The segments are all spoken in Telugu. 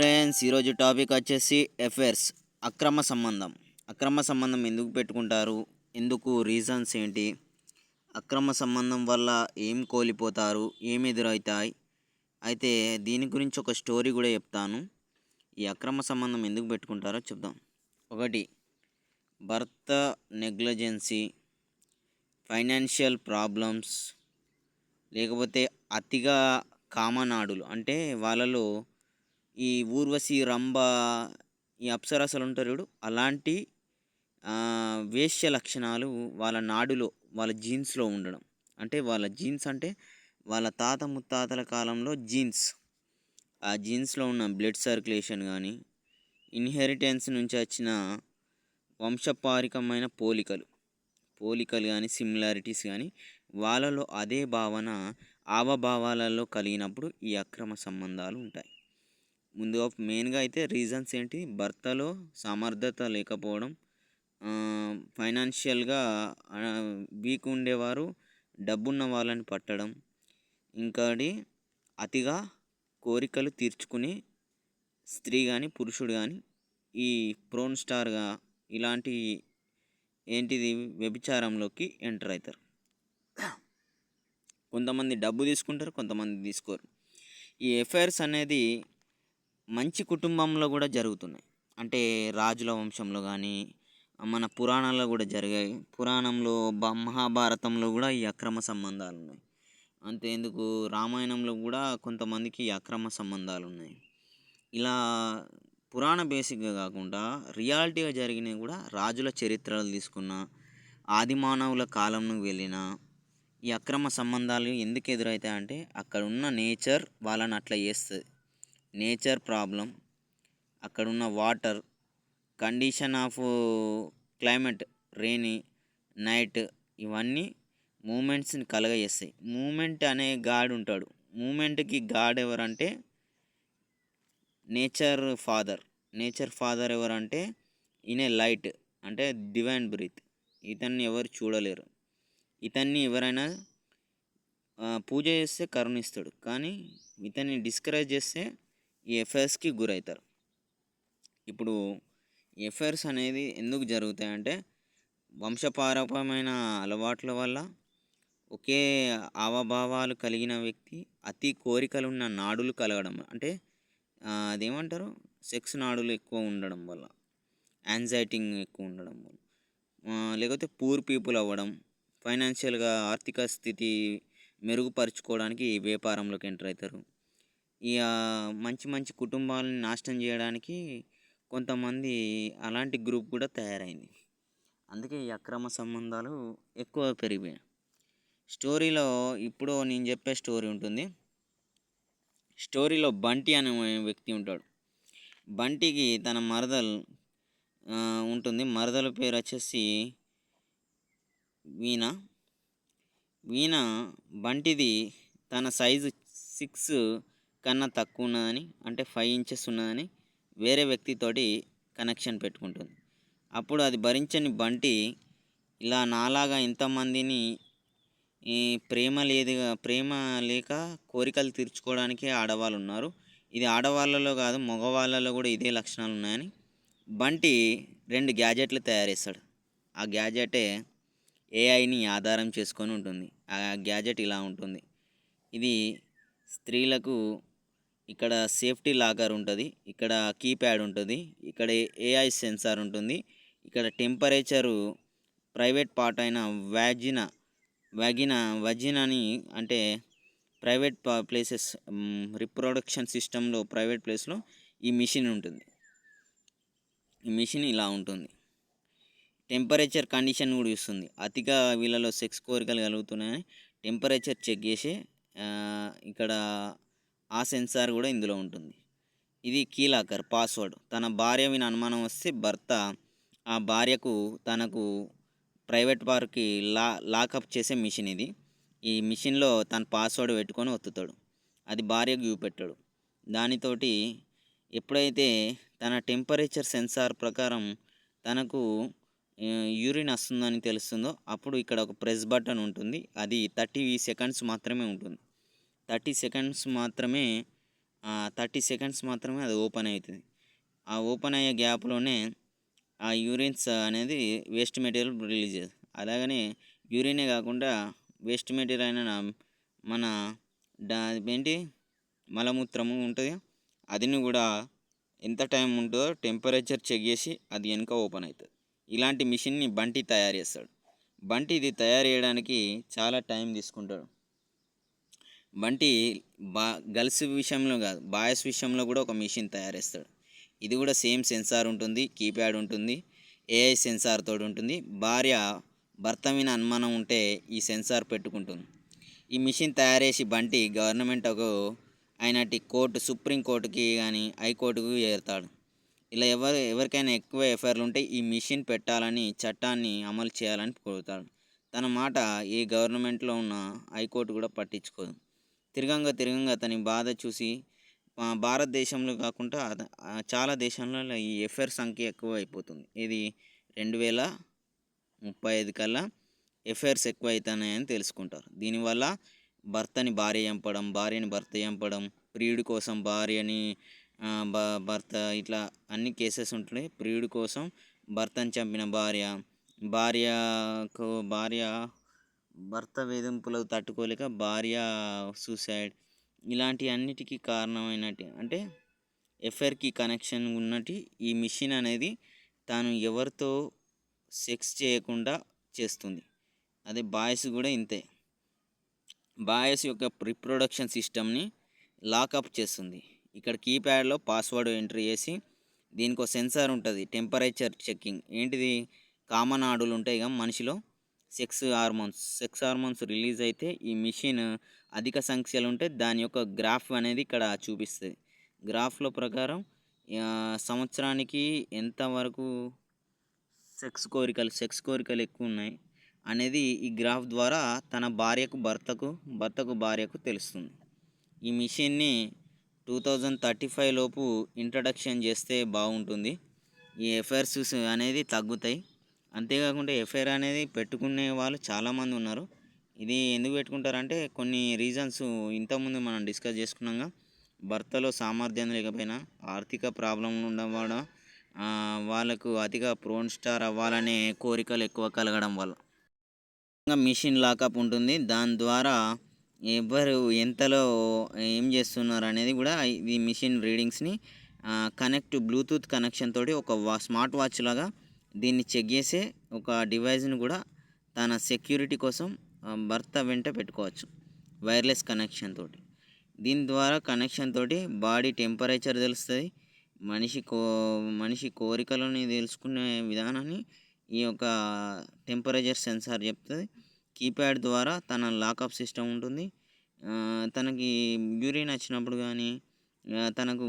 ఫ్రెండ్స్, ఈరోజు టాపిక్ వచ్చేసి ఎఫైర్స్. అక్రమ సంబంధం ఎందుకు పెట్టుకుంటారు, ఎందుకు రీజన్స్ ఏంటి, అక్రమ సంబంధం వల్ల ఏం కోల్పోతారు, ఏం ఎదురవుతాయి. అయితే దీని గురించి ఒక స్టోరీ కూడా చెప్తాను. ఈ అక్రమ సంబంధం ఎందుకు పెట్టుకుంటారో చెప్దాం. ఒకటి, భర్త నెగ్లిజెన్సీ, ఫైనాన్షియల్ ప్రాబ్లమ్స్, లేకపోతే అతిగా కామనాడులు, అంటే వాళ్ళలో ఈ ఊర్వశి, రంభ, ఈ అప్సరసలు ఉంటారు చూడు, అలాంటి వేశ్య లక్షణాలు వాళ్ళ నాడులో, వాళ్ళ జీన్స్లో ఉండడం. అంటే వాళ్ళ జీన్స్ అంటే వాళ్ళ తాత ముత్తాతల కాలంలో జీన్స్, ఆ జీన్స్లో ఉన్న బ్లడ్ సర్క్యులేషన్ కానీ, ఇన్హెరిటెన్స్ నుంచి వచ్చిన వంశపారికమైన పోలికలు కానీ, సిమిలారిటీస్ కానీ వాళ్ళలో అదే భావన ఆవభావాలలో కలిగినప్పుడు ఈ అక్రమ సంబంధాలు ఉంటాయి. ముందుగా మెయిన్గా అయితే రీజన్స్ ఏంటి, భర్తలో సమర్థత లేకపోవడం, ఫైనాన్షియల్గా వీక్ ఉండేవారు డబ్బున్న వాళ్ళని పట్టడం, ఇంకోటి అతిగా కోరికలు తీర్చుకునే స్త్రీ కానీ పురుషుడు కానీ ఈ ప్రోన్ స్టార్గా ఇలాంటి ఏంటిది వ్యభిచారంలోకి ఎంటర్ అవుతారు. కొంతమంది డబ్బు తీసుకుంటారు, కొంతమంది తీసుకోరు. ఈ ఎఫైర్స్ అనేది మంచి కుటుంబంలో కూడా జరుగుతున్నాయి. అంటే రాజుల వంశంలో కానీ మన పురాణాల్లో కూడా జరిగాయి. పురాణంలో మహాభారతంలో కూడా ఈ అక్రమ సంబంధాలు ఉన్నాయి. అంతేందుకు రామాయణంలో కూడా కొంతమందికి ఈ అక్రమ సంబంధాలు ఉన్నాయి. ఇలా పురాణ బేసిక్గా కాకుండా రియాలిటీగా జరిగినవి కూడా రాజుల చరిత్రలు తీసుకున్న, ఆదిమానవుల కాలంను వెళ్ళిన ఈ అక్రమ సంబంధాలు ఎందుకు ఎదురవుతాయంటే అక్కడ ఉన్న నేచర్ వాళ్ళని అట్లా చేస్తుంది. నేచర్ ప్రాబ్లం, అక్కడున్న water condition of climate, rainy night, ఇవన్నీ మూమెంట్స్ని కలగజేస్తాయి. మూమెంట్ అనే గాడ్ ఉంటాడు. మూమెంట్కి గాడ్ ఎవరంటే నేచర్ ఫాదర్ ఎవరంటే ఈయన లైట్, అంటే డివైన్ బ్రీత్. ఇతన్ని ఎవరు చూడలేరు. ఇతన్ని ఎవరైనా పూజ చేస్తే కరుణిస్తాడు, కానీ ఇతన్ని డిస్కరేజ్ చేస్తే ఈ ఎఫైర్స్కి గురవుతారు. ఇప్పుడు ఎఫైర్స్ అనేది ఎందుకు జరుగుతాయంటే వంశపారపరమైన అలవాట్ల వల్ల, ఒకే హావభావాలు కలిగిన వ్యక్తి అతి కోరికలున్న నాడులు కలగడం, అంటే అదేమంటారు, సెక్స్ నాడులు ఎక్కువ ఉండడం వల్ల, యాంగ్జైటింగ్ ఎక్కువ ఉండడం వల్ల, లేకపోతే పూర్ పీపుల్ అవ్వడం, ఫైనాన్షియల్గా ఆర్థిక స్థితి మెరుగుపరుచుకోవడానికి వ్యాపారంలోకి ఎంటర్ అవుతారు. ఇక మంచి మంచి కుటుంబాలను నాశనం చేయడానికి కొంతమంది అలాంటి గ్రూప్ కూడా తయారైంది. అందుకే ఈ అక్రమ సంబంధాలు ఎక్కువ పెరిగిపోయాయి. స్టోరీలో ఇప్పుడు నేను చెప్పే స్టోరీ ఉంటుంది. స్టోరీలో బంటి అనే వ్యక్తి ఉంటాడు. బంటికి తన మరదలు ఉంటుంది. మరదల పేరు వచ్చేసి వీణ. బంటిది తన సైజు 6 కన్నా తక్కువ ఉన్నదని, అంటే 5 ఇంచెస్ ఉన్నదని వేరే వ్యక్తితోటి కనెక్షన్ పెట్టుకుంటుంది. అప్పుడు అది భరించని బంటి, ఇలా నాలాగా ఎంతమందిని ఈ ప్రేమ లేక కోరికలు తీర్చుకోవడానికే ఆడవాళ్ళు ఉన్నారు, ఇది ఆడవాళ్ళలో కాదు మగవాళ్ళలో కూడా ఇదే లక్షణాలు ఉన్నాయని బంటి 2 గ్యాజెట్లు తయారు చేస్తాడు. ఆ గ్యాజెటే ఏఐని ఆధారం చేసుకొని ఉంటుంది. ఆ గ్యాజెట్ ఇలా ఉంటుంది. ఇది స్త్రీలకు ఇక్కడ సేఫ్టీ లాకర్ ఉంటుంది, ఇక్కడ కీప్యాడ్ ఉంటుంది, ఇక్కడ ఏఐ సెన్సార్ ఉంటుంది, ఇక్కడ టెంపరేచరు ప్రైవేట్ పార్ట్ అయిన వజినని, అంటే ప్రైవేట్ ప్లేసెస్, రిప్రొడక్షన్ సిస్టంలో ప్రైవేట్ ప్లేస్లో ఈ మిషన్ ఉంటుంది. ఈ మిషన్ ఇలా ఉంటుంది. టెంపరేచర్ కండిషన్ కూడా ఇస్తుంది. అతిగా వీళ్ళలో సెక్స్ కోరికలు కలుగుతున్నాయని టెంపరేచర్ చెక్ చేసి ఇక్కడ ఆ సెన్సార్ కూడా ఇందులో ఉంటుంది. ఇది కీ లాకర్, పాస్వర్డ్. తన భార్య విన అనుమానం వస్తే భర్త ఆ భార్యకు తనకు ప్రైవేట్ పార్క్కి లాకప్ చేసే మిషన్ ఇది. ఈ మిషన్లో తన పాస్వర్డ్ పెట్టుకొని ఒత్తుతాడు. అది భార్యకు చూపెట్టాడు. దానితోటి ఎప్పుడైతే తన టెంపరేచర్ సెన్సార్ ప్రకారం తనకు యూరిన్ వస్తుందని తెలుస్తుందో అప్పుడు ఇక్కడ ఒక ప్రెస్ బటన్ ఉంటుంది. అది 30 సెకండ్స్ మాత్రమే ఉంటుంది. 30 సెకండ్స్ మాత్రమే 30 సెకండ్స్ మాత్రమే అది ఓపెన్ అవుతుంది. ఆ ఓపెన్ అయ్యే గ్యాప్‌లోనే ఆ యూరిన్స్ అనేది వేస్ట్ మెటీరియల్ రిలీజ్ చేస్తది. అలాగనే యూరినే కాకుండా వేస్ట్ మెటీరియల్ అయిన మన ఏంటి మలమూత్రము ఉంటది. అదిని కూడా ఎంత టైం ఉంటదో టెంపరేచర్ చెక్ చేసి అది వెనక ఓపెన్ అవుతుంది. ఇలాంటి మిషన్‌ని బంటి తయారు చేస్తాడు. బంటి ఇది తయారు చేయడానికి చాలా టైం తీసుకుంటాడు. బంటి బా గర్ల్స్ విషయంలో కాదు, బాయ్స్ విషయంలో కూడా ఒక మిషన్ తయారు చేస్తాడు. ఇది కూడా సేమ్ సెన్సార్ ఉంటుంది, కీప్యాడ్ ఉంటుంది, ఏఐ సెన్సార్ తోటి ఉంటుంది. భర్త మీద అనుమానం ఉంటే ఈ సెన్సార్ పెట్టుకుంటుంది. ఈ మిషన్ తయారు చేసి బంటి గవర్నమెంట్కు అయినటి సుప్రీం కోర్టుకి కానీ హైకోర్టుకు చేరుతాడు. ఇలా ఎవరికైనా ఎక్కువ ఎఫ్ఐఆర్లు ఉంటే ఈ మిషన్ పెట్టాలని చట్టాన్ని అమలు చేయాలని కోరుతాడు. తన మాట ఏ గవర్నమెంట్లో ఉన్న హైకోర్టు కూడా పట్టించుకోదు. తిరగంగా అతని బాధ చూసి భారతదేశంలో కాకుండా చాలా దేశాలలో ఈ ఎఫ్ఐఆర్ సంఖ్య ఎక్కువ అయిపోతుంది. ఇది 2035 కల్లా ఎఫ్ఐఆర్స్ ఎక్కువ అవుతున్నాయని తెలుసుకుంటారు. దీనివల్ల భర్తని భార్య చంపడం, భార్యని భర్త చంపడం, ప్రియుడి కోసం భార్యని భర్త, ఇట్లా అన్ని కేసెస్ ఉంటున్నాయి. ప్రియుడి కోసం భర్తని చంపిన భార్య భర్త వేధింపులకు తట్టుకోలేక భార్య సూసైడ్, ఇలాంటి అన్నిటికీ కారణమైనటి అంటే ఎఫ్ఐఆర్కి కనెక్షన్ ఉన్నటి ఈ మిషన్ అనేది తాను ఎవరితో సెక్స్ చేయకుండా చేస్తుంది. అదే బాయ్స్ కూడా ఇంతే. బాయ్స్ యొక్క రిప్రొడక్షన్ సిస్టమ్ని లాకప్ చేస్తుంది. ఇక్కడ కీప్యాడ్లో పాస్వర్డ్ ఎంట్రీ చేసి దీనికి ఒక సెన్సార్ ఉంటుంది, టెంపరేచర్ చెక్కింగ్. ఏంటిది, కామన్ ఆడులు ఉంటాయి కదా మనిషిలో, సెక్స్ హార్మోన్స్ రిలీజ్ అయితే ఈ మిషన్ అధిక సంఖ్యలు ఉంటే దాని యొక్క గ్రాఫ్ అనేది ఇక్కడ చూపిస్తుంది. గ్రాఫ్లో ప్రకారం సంవత్సరానికి ఎంతవరకు సెక్స్ కోరికలు ఎక్కువ ఉన్నాయి అనేది ఈ గ్రాఫ్ ద్వారా తన భర్తకు భార్యకు తెలుస్తుంది. ఈ మిషన్ని 2035 లోపు ఇంట్రడక్షన్ చేస్తే బాగుంటుంది. ఈ ఎఫ్ఐఆర్స్ అనేది తగ్గుతాయి. అంతేకాకుండా ఎఫ్ఐఆర్ అనేది పెట్టుకునే వాళ్ళు చాలామంది ఉన్నారు. ఇది ఎందుకు పెట్టుకుంటారంటే కొన్ని రీజన్స్ ఇంతకుముందు మనం డిస్కస్ చేసుకున్నాగా. భర్తలో సామర్థ్యం లేకపోయినా, ఆర్థిక ప్రాబ్లం ఉండడం వల్ల, వాళ్ళకు అతిగా ప్రోన్ స్టార్ అవ్వాలనే కోరికలు ఎక్కువ కలగడం వల్ల మిషన్ లాకప్ ఉంటుంది. దాని ద్వారా ఎవరు ఎంతలో ఏం చేస్తున్నారు అనేది కూడా ఈ మిషన్ రీడింగ్స్ని బ్లూటూత్ కనెక్షన్ తోటి ఒక స్మార్ట్ వాచ్ లాగా దీన్ని చెక్ చేసే ఒక డివైస్ని కూడా తన సెక్యూరిటీ కోసం భర్త వెంట పెట్టుకోవచ్చు వైర్లెస్ కనెక్షన్ తోటి. దీని ద్వారా కనెక్షన్ తోటి బాడీ టెంపరేచర్ తెలుస్తుంది. మనిషి కోరికలని తెలుసుకునే విధానాన్ని ఈ యొక్క టెంపరేచర్ సెన్సార్ చెప్తుంది. కీప్యాడ్ ద్వారా తన లాకప్ సిస్టమ్ ఉంటుంది. తనకి యూరిన్ వచ్చినప్పుడు కానీ, తనకు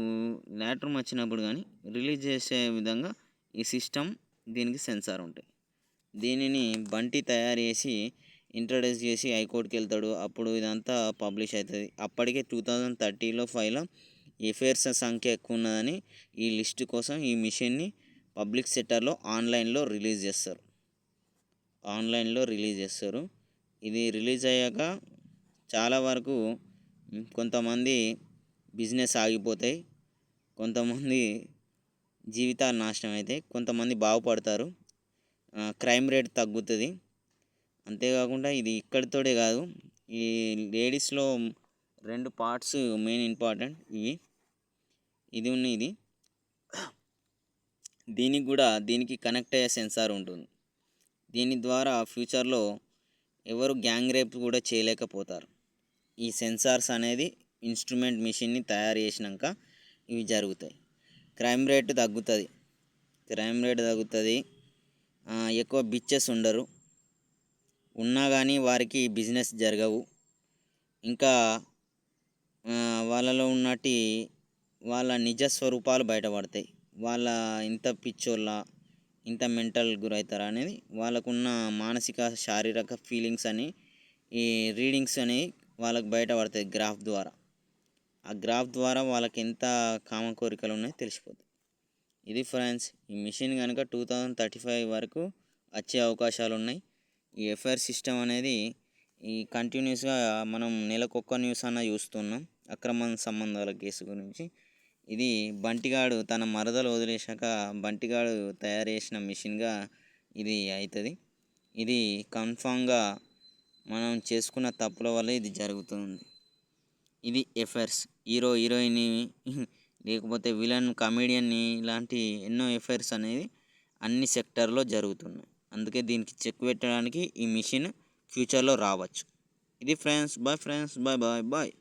లాట్రూమ్ వచ్చినప్పుడు కానీ రిలీజ్ చేసే విధంగా ఈ సిస్టమ్, దీనికి సెన్సార్ ఉంటాయి. దీనిని బంటి తయారు చేసి ఇంట్రడ్యూస్ చేసి హైకోర్టుకి వెళ్తాడు. అప్పుడు ఇదంతా పబ్లిష్ అవుతుంది. అప్పటికే 2035లో ఎఫ్ఐఆర్స్ సంఖ్య ఎక్కువ ఉన్నదని ఈ లిస్ట్ కోసం ఈ మిషన్ని పబ్లిక్ సెక్టార్లో ఆన్లైన్లో రిలీజ్ చేస్తారు. ఇది రిలీజ్ అయ్యాక చాలా వరకు కొంతమంది బిజినెస్ ఆగిపోతాయి, కొంతమంది జీవితాలు నాశనం అవుతాయి, కొంతమంది బాగుపడతారు, క్రైమ్ రేట్ తగ్గుతుంది. అంతేకాకుండా ఇది ఇక్కడితోటే కాదు, ఈ లేడీస్లో 2 పార్ట్స్ మెయిన్ ఇంపార్టెంట్. ఇది దీనికి కనెక్ట్ అయ్యే సెన్సార్ ఉంటుంది. దీని ద్వారా ఫ్యూచర్లో ఎవరు గ్యాంగ్ రేప్ కూడా చేయలేకపోతారు. ఈ సెన్సార్స్ అనేది ఇన్స్ట్రుమెంట్ మిషన్ని తయారు చేసినాక ఇవి జరుగుతాయి. క్రైమ్ రేట్ తగ్గుతుంది. ఎక్కువ బిచెస్ ఉండరు, ఉన్నా కానీ వారికి బిజినెస్ జరగవు. ఇంకా వాళ్ళలో ఉన్నటి వాళ్ళ నిజ స్వరూపాలు బయటపడతాయి. వాళ్ళ ఇంత పిచ్చోళ్ళ, ఇంత మెంటల్ గురవుతారా అనేది వాళ్ళకున్న మానసిక శారీరక ఫీలింగ్స్ అని ఈ రీడింగ్స్ అని వాళ్ళకు బయటపడతాయి గ్రాఫ్ ద్వారా. ఆ గ్రాఫ్ ద్వారా వాళ్ళకి ఎంత కామ కోరికలు ఉన్నాయో తెలిసిపోతుంది. ఇది ఫ్రెండ్స్, ఈ మిషన్ కనుక 2035 వరకు వచ్చే అవకాశాలు ఉన్నాయి. ఈ ఎఫ్ఐఆర్ సిస్టమ్ అనేది ఈ కంటిన్యూస్గా మనం నెలకొక్క న్యూస్ అన్న చూస్తున్నాం. అక్రమ సంబంధాల కేసు గురించి. ఇది బంటిగాడు తన మరదలు వదిలేశాక బంటిగాడు తయారు చేసిన మిషన్గా ఇది అవుతుంది. ఇది కన్ఫామ్గా మనం చేసుకున్న తప్పుల వల్ల ఇది జరుగుతుంది. ఇది ఎఫైర్స్. హీరో హీరోయిన్ లేకపోతే విలన్ కామెడియన్ని ఇలాంటి ఎన్నో ఎఫైర్స్ అనేది అన్ని సెక్టార్లో జరుగుతున్నాయి. అందుకే దీనికి చెక్ పెట్టడానికి ఈ మిషన్ ఫ్యూచర్లో రావచ్చు. ఇది friends. Bye friends. Bye bye bye.